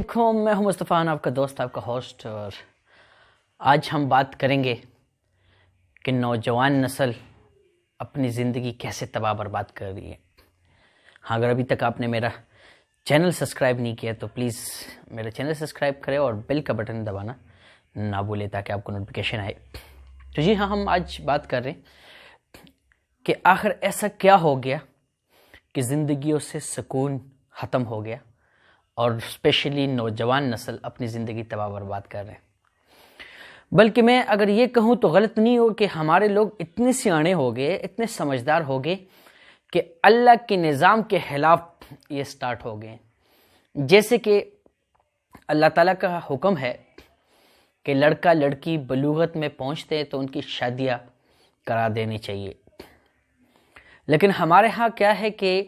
میں ہوں مصطفیٰ، آپ کا دوست، آپ کا ہوسٹ، اور آج ہم بات کریں گے کہ نوجوان نسل اپنی زندگی کیسے تباہ برباد کر رہی ہے۔ ہاں، اگر ابھی تک آپ نے میرا چینل سبسکرائب نہیں کیا تو پلیز میرا چینل سبسکرائب کریں اور بیل کا بٹن دبانا نہ بھولیں تاکہ آپ کو نوٹیفیکیشن آئے۔ تو جی ہاں، ہم آج بات کر رہے ہیں کہ آخر ایسا کیا ہو گیا کہ زندگیوں سے سکون ختم ہو گیا اور اسپیشلی نوجوان نسل اپنی زندگی تباہ برباد کر رہے ہیں۔ بلکہ میں اگر یہ کہوں تو غلط نہیں ہو کہ ہمارے لوگ اتنے سیانے ہو گئے، اتنے سمجھدار ہو گئے کہ اللہ کے نظام کے خلاف یہ سٹارٹ ہو گئے۔ جیسے کہ اللہ تعالیٰ کا حکم ہے کہ لڑکا لڑکی بلوغت میں پہنچتے ہیں تو ان کی شادیاں کرا دینی چاہیے، لیکن ہمارے ہاں کیا ہے کہ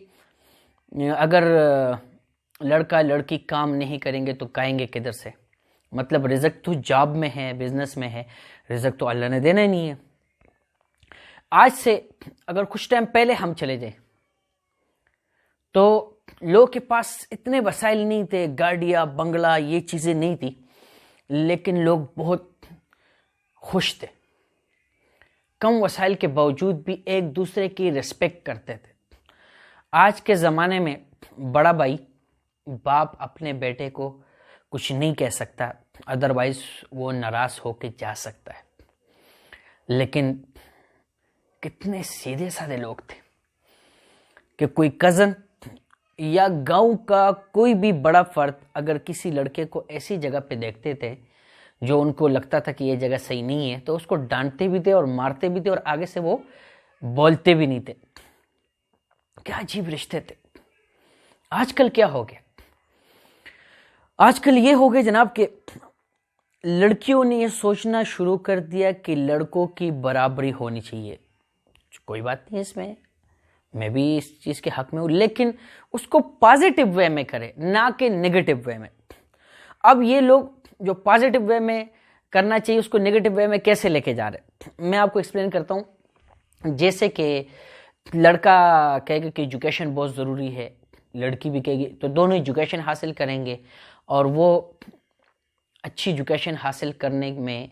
اگر لڑکا لڑکی کام نہیں کریں گے تو کھائیں گے کدھر سے؟ مطلب رزق تو جاب میں ہے، بزنس میں ہے، رزق تو اللہ نے دینا ہی نہیں ہے۔ آج سے اگر کچھ ٹائم پہلے ہم چلے جائیں تو لوگوں کے پاس اتنے وسائل نہیں تھے، گاڑیاں، بنگلہ، یہ چیزیں نہیں تھی، لیکن لوگ بہت خوش تھے۔ کم وسائل کے باوجود بھی ایک دوسرے کی ریسپیکٹ کرتے تھے۔ آج کے زمانے میں بڑا بھائی باپ اپنے بیٹے کو کچھ نہیں کہہ سکتا، ادروائز وہ ناراض ہو کے جا سکتا ہے۔ لیکن کتنے سیدھے سادے لوگ تھے کہ کوئی کزن یا گاؤں کا کوئی بھی بڑا فرد اگر کسی لڑکے کو ایسی جگہ پہ دیکھتے تھے جو ان کو لگتا تھا کہ یہ جگہ صحیح نہیں ہے تو اس کو ڈانٹتے بھی تھے اور مارتے بھی تھے اور آگے سے وہ بولتے بھی نہیں تھے۔ کیا عجیب رشتے تھے۔ آج کل کیا ہو گیا؟ آج کل یہ ہو گیا جناب کہ لڑکیوں نے یہ سوچنا شروع کر دیا کہ لڑکوں کی برابری ہونی چاہیے۔ کوئی بات نہیں اس میں بھی اس چیز کے حق میں ہوں، لیکن اس کو پازیٹیو وے میں کرے، نہ کہ نیگیٹو وے میں۔ اب یہ لوگ جو پازیٹیو وے میں کرنا چاہیے اس کو نیگیٹو وے میں کیسے لے کے جا رہے ہیں، میں آپ کو ایکسپلین کرتا ہوں۔ جیسے کہ لڑکا کہے گا کہ ایجوکیشن بہت ضروری ہے، لڑکی بھی کہے گی، تو دونوں ایجوکیشن حاصل کریں گے اور وہ اچھی ایجوکیشن حاصل کرنے میں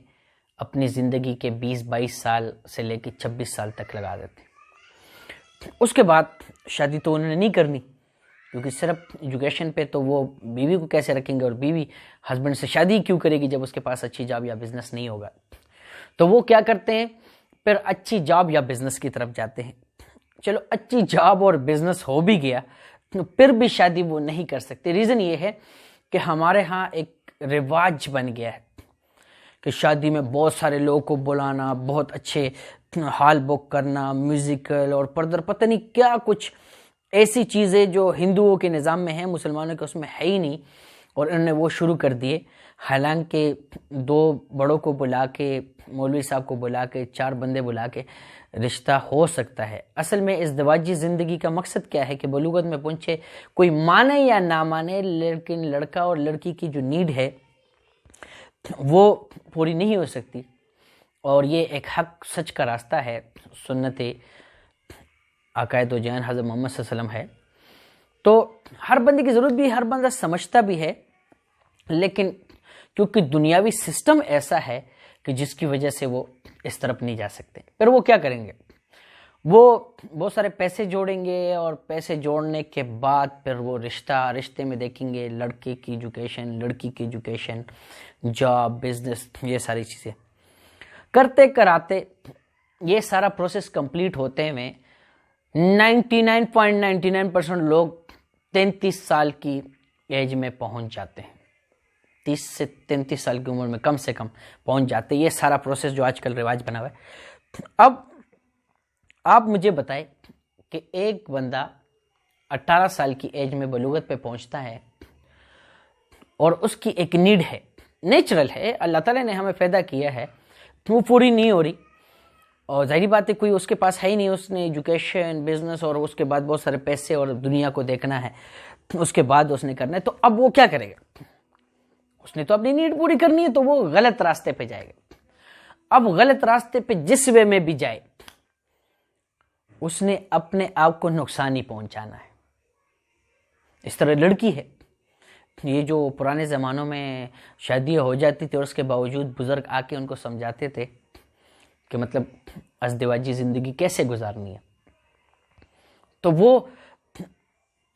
اپنی زندگی کے 20-22 سال سے لے کے 26 سال تک لگا دیتے ہیں۔ اس کے بعد شادی تو انہوں نے نہیں کرنی، کیونکہ صرف ایجوکیشن پہ تو وہ بیوی کو کیسے رکھیں گے، اور بیوی ہسبینڈ سے شادی کیوں کرے گی جب اس کے پاس اچھی جاب یا بزنس نہیں ہوگا؟ تو وہ کیا کرتے ہیں، پھر اچھی جاب یا بزنس کی طرف جاتے ہیں۔ چلو اچھی جاب اور بزنس ہو بھی گیا تو پھر بھی شادی وہ نہیں کر سکتے۔ ریزن یہ ہے کہ ہمارے ہاں ایک رواج بن گیا ہے کہ شادی میں بہت سارے لوگوں کو بلانا، بہت اچھے ہال بک کرنا، میوزیکل اور پردر پتہ نہیں کیا کچھ ایسی چیزیں جو ہندوؤں کے نظام میں ہیں، مسلمانوں کے اس میں ہے ہی نہیں، اور انہوں نے وہ شروع کر دیے۔ حالانکہ 2 بڑوں کو بلا کے، مولوی صاحب کو بلا کے، 4 بندے بلا کے رشتہ ہو سکتا ہے۔ اصل میں ازدواجی زندگی کا مقصد کیا ہے کہ بلوغت میں پہنچے، کوئی مانے یا نہ مانے، لیکن لڑکا اور لڑکی کی جو نیڈ ہے وہ پوری نہیں ہو سکتی، اور یہ ایک حق سچ کا راستہ ہے، سنت عقائد و جان حضرت محمد صلی اللہ علیہ وسلم ہے۔ تو ہر بندے کی ضرورت بھی، ہر بندہ سمجھتا بھی ہے، لیکن کیونکہ دنیاوی سسٹم ایسا ہے کہ جس کی وجہ سے وہ اس طرف نہیں جا سکتے، پھر وہ کیا کریں گے؟ وہ بہت سارے پیسے جوڑیں گے، اور پیسے جوڑنے کے بعد پھر وہ رشتے میں دیکھیں گے لڑکے کی ایجوکیشن، لڑکی کی ایجوکیشن، جاب، بزنس، یہ ساری چیزیں کرتے کراتے یہ سارا پروسیس کمپلیٹ ہوتے ہوئے 99.99% لوگ 33 سال کی ایج میں پہنچ جاتے ہیں۔ 30 سے 33 سال کی عمر میں کم سے کم پہنچ جاتے ہیں۔ یہ سارا پروسیس جو آج کل رواج بنا ہوا ہے۔ اب آپ مجھے بتائیں کہ ایک بندہ 18 سال کی ایج میں بلوغت پہ پہنچتا ہے اور اس کی ایک نیڈ ہے، نیچرل ہے، اللہ تعالیٰ نے ہمیں پیدا کیا ہے، وہ پوری نہیں ہو رہی، اور ظاہری بات ہے کوئی اس کے پاس ہے ہی نہیں، اس نے ایجوکیشن، بزنس اور اس کے بعد بہت سارے پیسے اور دنیا کو دیکھنا ہے، اس کے بعد اس نے کرنا ہے، تو اب وہ کیا کرے گا؟ اس نے تو اپنی نیڈ پوری کرنی ہے، تو وہ غلط راستے پہ جائے گا۔ اب غلط راستے پہ جس وے میں بھی جائے اس نے اپنے آپ کو نقصان ہی پہنچانا ہے۔ اس طرح لڑکی ہے، یہ جو پرانے زمانوں میں شادی ہو جاتی تھی اور اس کے باوجود بزرگ آ کے ان کو سمجھاتے تھے کہ مطلب ازدواجی زندگی کیسے گزارنی ہے، تو وہ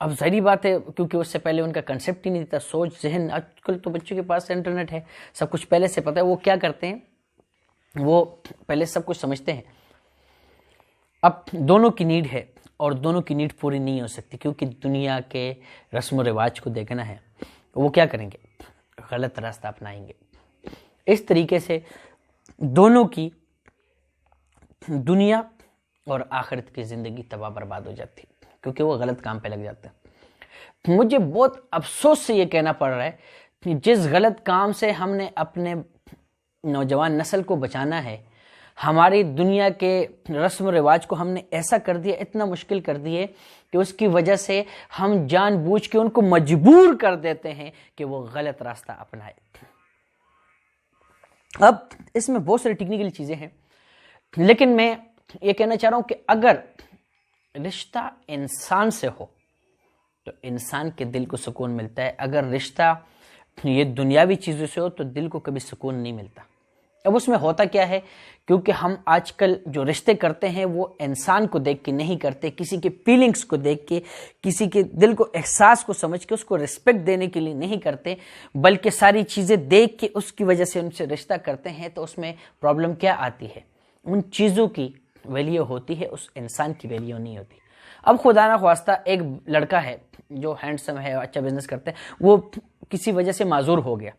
اب ظاہری بات ہے کیونکہ اس سے پہلے ان کا کنسیپٹ ہی نہیں تھا، سوچ ذہن، آج کل تو بچوں کے پاس انٹرنیٹ ہے، سب کچھ پہلے سے پتہ ہے، وہ کیا کرتے ہیں، وہ پہلے سب کچھ سمجھتے ہیں۔ اب دونوں کی نیڈ ہے اور دونوں کی نیڈ پوری نہیں ہو سکتی کیونکہ دنیا کے رسم و رواج کو دیکھنا ہے، وہ کیا کریں گے، غلط راستہ اپنائیں گے۔ اس طریقے سے دونوں کی دنیا اور آخرت کی زندگی تباہ برباد ہو جاتی کیونکہ وہ غلط کام پہ لگ جاتے ہیں۔ مجھے بہت افسوس سے یہ کہنا پڑ رہا ہے کہ جس غلط کام سے ہم نے اپنے نوجوان نسل کو بچانا ہے، ہماری دنیا کے رسم و رواج کو ہم نے ایسا کر دیا، اتنا مشکل کر دیے کہ اس کی وجہ سے ہم جان بوجھ کے ان کو مجبور کر دیتے ہیں کہ وہ غلط راستہ اپنائے۔ اب اس میں بہت ساری ٹیکنیکل چیزیں ہیں، لیکن میں یہ کہنا چاہ رہا ہوں کہ اگر رشتہ انسان سے ہو تو انسان کے دل کو سکون ملتا ہے، اگر رشتہ یہ دنیاوی چیزوں سے ہو تو دل کو کبھی سکون نہیں ملتا۔ اب اس میں ہوتا کیا ہے، کیونکہ ہم آج کل جو رشتے کرتے ہیں وہ انسان کو دیکھ کے نہیں کرتے، کسی کے فیلنگز کو دیکھ کے، کسی کے دل کو، احساس کو سمجھ کے، اس کو ریسپیکٹ دینے کے لیے نہیں کرتے، بلکہ ساری چیزیں دیکھ کے اس کی وجہ سے ان سے رشتہ کرتے ہیں۔ تو اس میں پرابلم کیا آتی ہے، ان چیزوں کی ویلیو ہوتی ہے، اس انسان کی ویلیو نہیں ہوتی۔ اب خدا نہ خواستہ ایک لڑکا ہے جو ہینڈسم ہے، اچھا بزنس کرتے ہیں، وہ کسی وجہ سے معذور ہو گیا،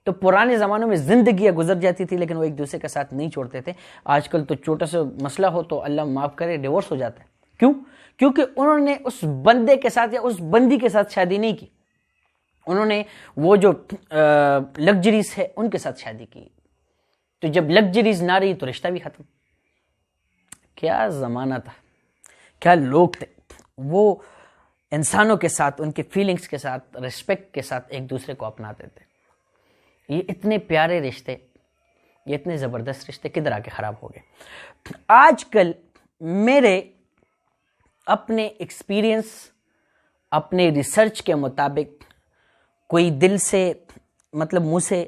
تو پرانے زمانوں میں زندگیاں گزر جاتی تھی لیکن وہ ایک دوسرے کے ساتھ نہیں چھوڑتے تھے۔ آج کل تو چھوٹا سا مسئلہ ہو تو اللہ معاف کرے ڈیورس ہو جاتا ہے۔ کیوں؟ کیونکہ انہوں نے اس بندے کے ساتھ یا اس بندی کے ساتھ شادی نہیں کی، انہوں نے وہ جو لگژریز ہے ان کے ساتھ شادی کی، تو جب لگژریز نہ رہی تو رشتہ بھی ختم۔ کیا زمانہ تھا، کیا لوگ تھے، وہ انسانوں کے ساتھ، ان کے فیلنگز کے ساتھ، ریسپیکٹ کے ساتھ ایک دوسرے کو اپناتے تھے۔ یہ اتنے پیارے رشتے، یہ اتنے زبردست رشتے کدھر آ کے خراب ہو گئے۔ آج کل میرے اپنے ایکسپیرینس، اپنے ریسرچ کے مطابق، کوئی دل سے مطلب منہ سے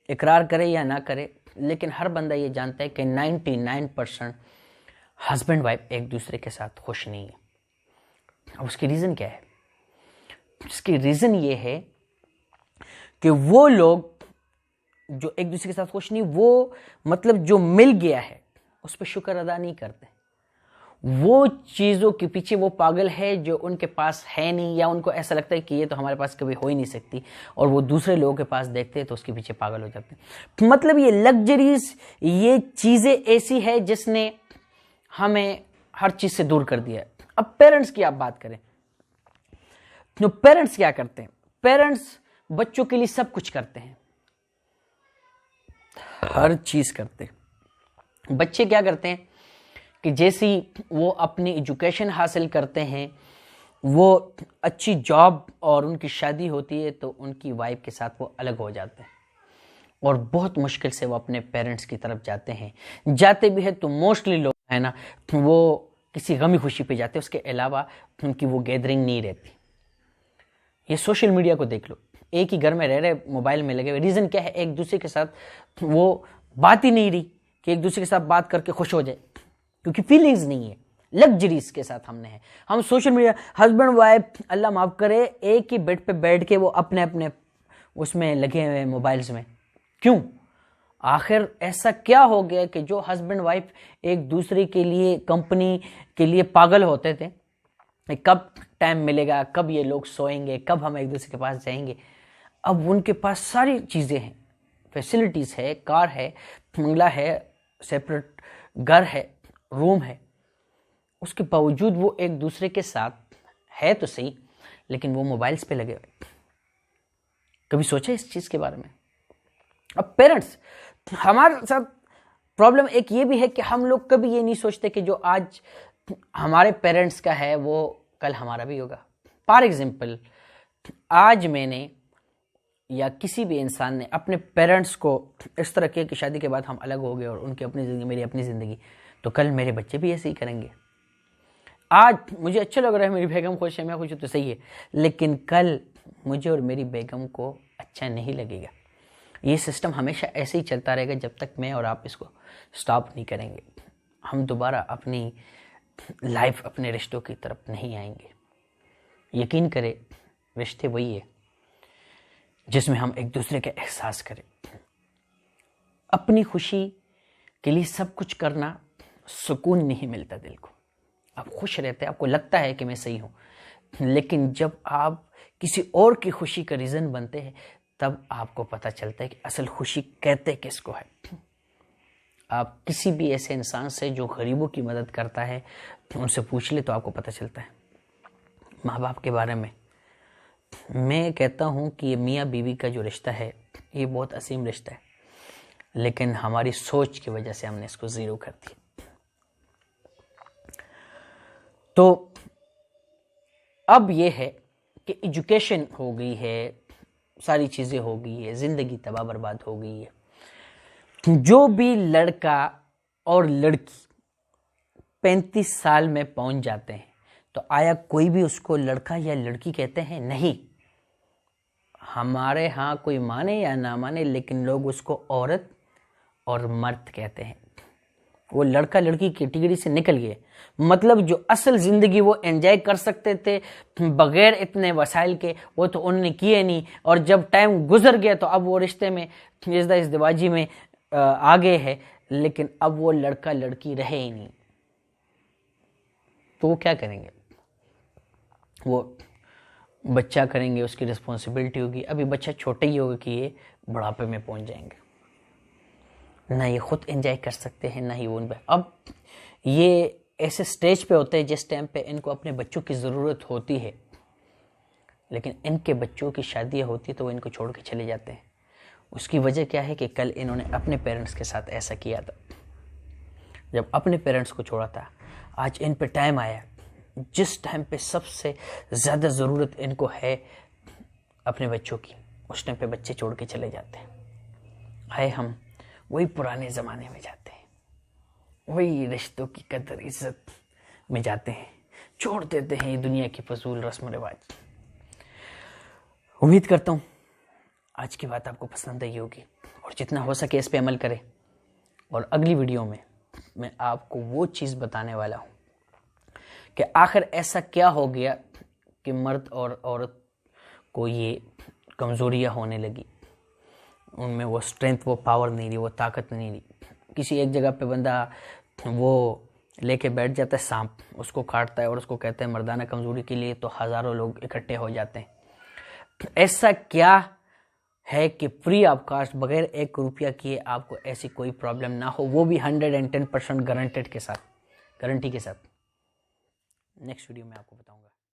اقرار کرے یا نہ کرے، لیکن ہر بندہ یہ جانتا ہے کہ 99% ہسبینڈ وائف ایک دوسرے کے ساتھ خوش نہیں ہے۔ اب اس کی ریزن کیا ہے؟ اس کی ریزن یہ ہے کہ وہ لوگ جو ایک دوسرے کے ساتھ خوش نہیں، وہ مطلب جو مل گیا ہے اس پہ شکر ادا نہیں کرتے، وہ چیزوں کے پیچھے وہ پاگل ہے جو ان کے پاس ہے نہیں، یا ان کو ایسا لگتا ہے کہ یہ تو ہمارے پاس کبھی ہو ہی نہیں سکتی، اور وہ دوسرے لوگوں کے پاس دیکھتے ہیں تو اس کے پیچھے پاگل ہو جاتے ہیں۔ مطلب یہ لگژریز، یہ چیزیں ایسی ہے جس نے ہمیں ہر چیز سے دور کر دیا ہے۔ اب پیرنٹس کی آپ بات کریں، جو پیرنٹس کیا کرتے ہیں، پیرنٹس بچوں کے لیے سب کچھ کرتے ہیں، ہر چیز کرتے ہیں۔ بچے کیا کرتے ہیں کہ جیسی وہ اپنی ایجوکیشن حاصل کرتے ہیں، وہ اچھی جاب اور ان کی شادی ہوتی ہے تو ان کی وائف کے ساتھ وہ الگ ہو جاتے ہیں، اور بہت مشکل سے وہ اپنے پیرنٹس کی طرف جاتے ہیں۔ جاتے بھی ہیں تو موسٹلی لوگ ہیں نا، وہ کسی غمی خوشی پہ جاتے ہیں، اس کے علاوہ ان کی وہ گیدرنگ نہیں رہتی۔ یہ سوشل میڈیا کو دیکھ لو، ایک ہی گھر میں رہ رہے، موبائل میں لگے ہوئے، ریزن کیا ہے؟ ایک دوسرے کے ساتھ وہ بات ہی نہیں رہی کہ ایک دوسرے کے ساتھ بات کر کے خوش ہو جائے، کیونکہ فیلنگز نہیں ہے، لگژریز کے ساتھ ہم نے ہے۔ ہم سوشل میڈیا، ہسبینڈ وائف اللہ معاف کرے ایک ہی بیڈ پہ بیٹھ کے وہ اپنے اپنے اس میں لگے ہوئے موبائلز میں۔ کیوں؟ آخر ایسا کیا ہو گیا کہ جو ہسبینڈ وائف ایک دوسرے کے لیے، کمپنی کے لیے پاگل ہوتے تھے، کب ٹائم ملے گا، کب یہ لوگ سوئیں گے، کب ہم ایک دوسرے کے پاس جائیں گے، اب ان کے پاس ساری چیزیں ہیں، فیسلٹیز ہے، کار ہے، بنگلہ ہے، سیپریٹ گھر ہے، روم ہے، اس کے باوجود وہ ایک دوسرے کے ساتھ ہے تو صحیح، لیکن وہ موبائلز پہ لگے ہوئے۔ کبھی سوچا اس چیز کے بارے میں؟ اب پیرنٹس، ہمارے ساتھ پرابلم ایک یہ بھی ہے کہ ہم لوگ کبھی یہ نہیں سوچتے کہ جو آج ہمارے پیرنٹس کا ہے وہ کل ہمارا بھی ہوگا۔ فار ایگزامپل، آج میں نے یا کسی بھی انسان نے اپنے پیرنٹس کو اس طرح کیا کہ شادی کے بعد ہم الگ ہو گئے اور ان کی اپنی زندگی، میری اپنی زندگی، تو کل میرے بچے بھی ایسے ہی کریں گے۔ آج مجھے اچھا لگ رہا ہے، میری بیگم خوش ہے، میں خوش ہوں تو صحیح ہے، لیکن کل مجھے اور میری بیگم کو اچھا نہیں لگے گا. یہ سسٹم ہمیشہ ایسے ہی چلتا رہے گا جب تک میں اور آپ اس کو سٹاپ نہیں کریں گے. ہم دوبارہ اپنی لائف اپنے رشتوں کی طرف نہیں آئیں گے. یقین کرے رشتے وہی ہے جس میں ہم ایک دوسرے کا احساس کریں. اپنی خوشی کے لیے سب کچھ کرنا سکون نہیں ملتا دل کو. آپ خوش رہتے ہیں, آپ کو لگتا ہے کہ میں صحیح ہوں, لیکن جب آپ کسی اور کی خوشی کا ریزن بنتے ہیں تب آپ کو پتہ چلتا ہے کہ اصل خوشی کہتے کس کو ہے. آپ کسی بھی ایسے انسان سے جو غریبوں کی مدد کرتا ہے ان سے پوچھ لے تو آپ کو پتہ چلتا ہے. ماں باپ کے بارے میں میں کہتا ہوں کہ یہ میاں بیوی کا جو رشتہ ہے یہ بہت عظیم رشتہ ہے, لیکن ہماری سوچ کی وجہ سے ہم نے اس کو زیرو کر دیا. تو اب یہ ہے کہ ایجوکیشن ہو گئی ہے, ساری چیزیں ہو گئی ہے, زندگی تباہ برباد ہو گئی ہے. جو بھی لڑکا اور لڑکی 35 سال میں پہنچ جاتے ہیں تو آیا کوئی بھی اس کو لڑکا یا لڑکی کہتے ہیں؟ نہیں. ہمارے ہاں کوئی مانے یا نہ مانے لیکن لوگ اس کو عورت اور مرد کہتے ہیں. وہ لڑکا لڑکی کیٹیگری سے نکل گئے. مطلب جو اصل زندگی وہ انجوائے کر سکتے تھے بغیر اتنے وسائل کے, وہ تو انہوں نے کیے نہیں, اور جب ٹائم گزر گیا تو اب وہ رشتے میں ازدواجی میں آگے ہے, لیکن اب وہ لڑکا لڑکی رہے ہی نہیں. تو وہ کیا کریں گے؟ وہ بچہ کریں گے, اس کی رسپانسبلٹی ہوگی. ابھی بچہ چھوٹا ہی ہوگا کہ یہ بڑھاپے میں پہنچ جائیں گے. نہ یہ خود انجوائے کر سکتے ہیں نہ ہی وہ ان پہ. اب یہ ایسے سٹیج پہ ہوتے ہیں جس ٹائم پہ ان کو اپنے بچوں کی ضرورت ہوتی ہے, لیکن ان کے بچوں کی شادیاں ہوتی ہے تو وہ ان کو چھوڑ کے چلے جاتے ہیں. اس کی وجہ کیا ہے کہ کل انہوں نے اپنے پیرنٹس کے ساتھ ایسا کیا تھا. جب اپنے پیرنٹس کو چھوڑا تھا, آج ان پہ ٹائم آیا جس ٹائم پہ سب سے زیادہ ضرورت ان کو ہے اپنے بچوں کی, اس ٹائم پہ بچے چھوڑ کے چلے جاتے ہیں. آئے ہم وہی پرانے زمانے میں جاتے ہیں, وہی رشتوں کی قدر عزت میں جاتے ہیں, چھوڑ دیتے ہیں یہ دنیا کی فضول رسم و رواج. امید کرتا ہوں آج کی بات آپ کو پسند آئی ہوگی اور جتنا ہو سکے اس پہ عمل کریں. اور اگلی ویڈیو میں آپ کو وہ چیز بتانے والا ہوں کہ آخر ایسا کیا ہو گیا کہ مرد اور عورت کو یہ کمزوریاں ہونے لگی. ان میں وہ اسٹرینتھ, وہ پاور نہیں رہی, وہ طاقت نہیں رہی. کسی ایک جگہ پہ بندہ وہ لے کے بیٹھ جاتا ہے سانپ, اس کو کاٹتا ہے اور اس کو کہتا ہے مردانہ کمزوری کے لیے, تو ہزاروں لوگ اکٹھے ہو جاتے ہیں. ایسا کیا ہے کہ فری آف کاسٹ بغیر 1 روپیہ کیے آپ کو ایسی کوئی پرابلم نہ ہو, وہ بھی 110% گارنٹی کے ساتھ. نیکسٹ ویڈیو میں آپ کو بتاؤں گا.